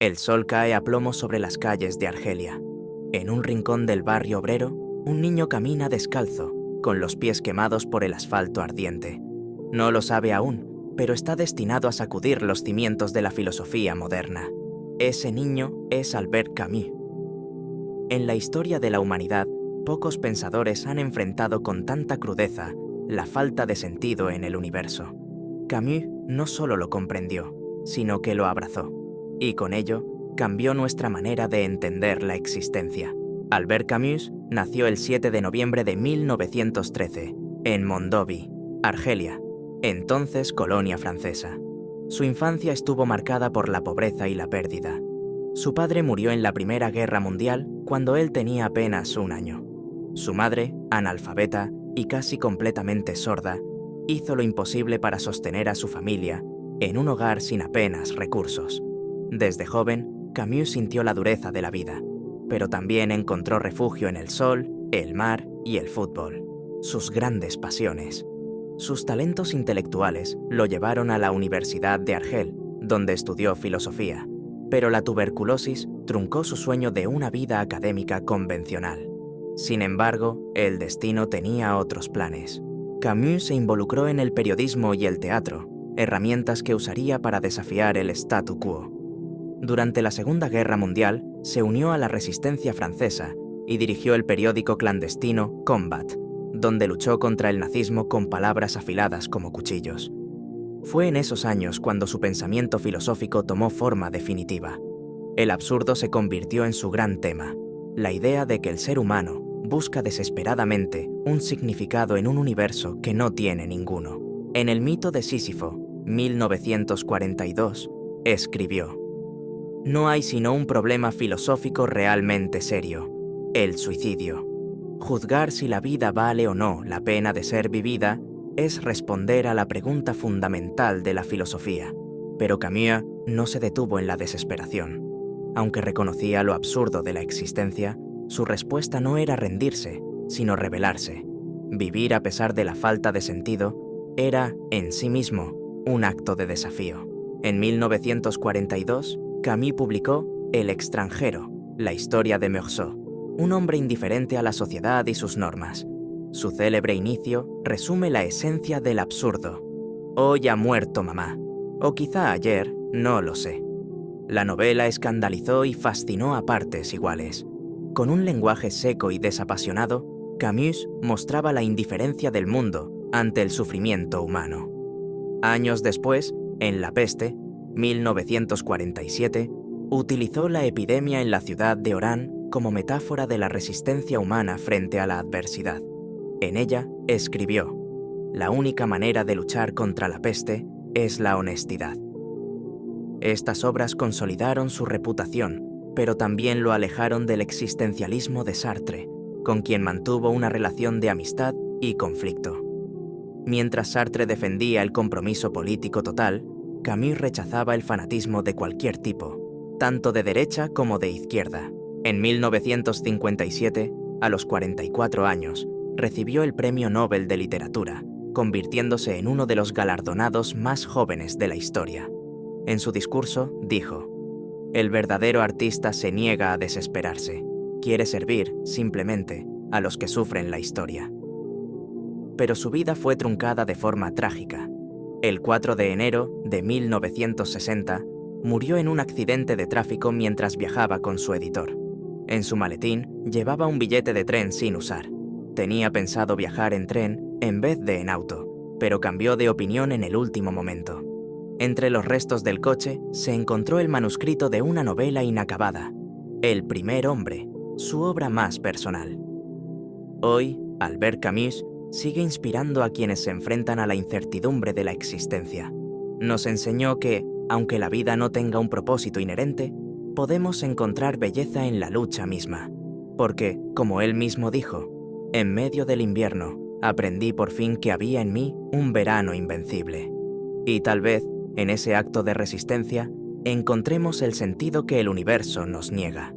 El sol cae a plomo sobre las calles de Argelia. En un rincón del barrio obrero, un niño camina descalzo, con los pies quemados por el asfalto ardiente. No lo sabe aún, pero está destinado a sacudir los cimientos de la filosofía moderna. Ese niño es Albert Camus. En la historia de la humanidad, pocos pensadores han enfrentado con tanta crudeza la falta de sentido en el universo. Camus no solo lo comprendió, sino que lo abrazó, y con ello cambió nuestra manera de entender la existencia. Albert Camus nació el 7 de noviembre de 1913, en Mondovì, Argelia, entonces colonia francesa. Su infancia estuvo marcada por la pobreza y la pérdida. Su padre murió en la Primera Guerra Mundial cuando él tenía apenas 1 año. Su madre, analfabeta y casi completamente sorda, hizo lo imposible para sostener a su familia en un hogar sin apenas recursos. Desde joven, Camus sintió la dureza de la vida, pero también encontró refugio en el sol, el mar y el fútbol, sus grandes pasiones. Sus talentos intelectuales lo llevaron a la Universidad de Argel, donde estudió filosofía, pero la tuberculosis truncó su sueño de una vida académica convencional. Sin embargo, el destino tenía otros planes. Camus se involucró en el periodismo y el teatro, herramientas que usaría para desafiar el statu quo. Durante la Segunda Guerra Mundial, se unió a la resistencia francesa y dirigió el periódico clandestino Combat, donde luchó contra el nazismo con palabras afiladas como cuchillos. Fue en esos años cuando su pensamiento filosófico tomó forma definitiva. El absurdo se convirtió en su gran tema, la idea de que el ser humano busca desesperadamente un significado en un universo que no tiene ninguno. En el mito de Sísifo, 1942, escribió: «No hay sino un problema filosófico realmente serio, el suicidio. Juzgar si la vida vale o no la pena de ser vivida es responder a la pregunta fundamental de la filosofía». Pero Camus no se detuvo en la desesperación. Aunque reconocía lo absurdo de la existencia, su respuesta no era rendirse, sino rebelarse. Vivir a pesar de la falta de sentido era, en sí mismo, un acto de desafío. En 1942, Camus publicó El extranjero, la historia de Meursault, un hombre indiferente a la sociedad y sus normas. Su célebre inicio resume la esencia del absurdo. «Hoy ha muerto mamá», o quizá ayer, no lo sé. La novela escandalizó y fascinó a partes iguales. Con un lenguaje seco y desapasionado, Camus mostraba la indiferencia del mundo ante el sufrimiento humano. Años después, en La peste, 1947, utilizó la epidemia en la ciudad de Orán como metáfora de la resistencia humana frente a la adversidad. En ella, escribió: «La única manera de luchar contra la peste es la honestidad». Estas obras consolidaron su reputación, pero también lo alejaron del existencialismo de Sartre, con quien mantuvo una relación de amistad y conflicto. Mientras Sartre defendía el compromiso político total, Camus rechazaba el fanatismo de cualquier tipo, tanto de derecha como de izquierda. En 1957, a los 44 años, recibió el Premio Nobel de Literatura, convirtiéndose en uno de los galardonados más jóvenes de la historia. En su discurso, dijo: «El verdadero artista se niega a desesperarse, quiere servir, simplemente, a los que sufren la historia». Pero su vida fue truncada de forma trágica. El 4 de enero de 1960, murió en un accidente de tráfico mientras viajaba con su editor. En su maletín llevaba un billete de tren sin usar. Tenía pensado viajar en tren en vez de en auto, pero cambió de opinión en el último momento. Entre los restos del coche se encontró el manuscrito de una novela inacabada, El primer hombre, su obra más personal. Hoy, Albert Camus sigue inspirando a quienes se enfrentan a la incertidumbre de la existencia. Nos enseñó que, aunque la vida no tenga un propósito inherente, podemos encontrar belleza en la lucha misma. Porque, como él mismo dijo, «En medio del invierno, aprendí por fin que había en mí un verano invencible». Y tal vez, en ese acto de resistencia, encontremos el sentido que el universo nos niega.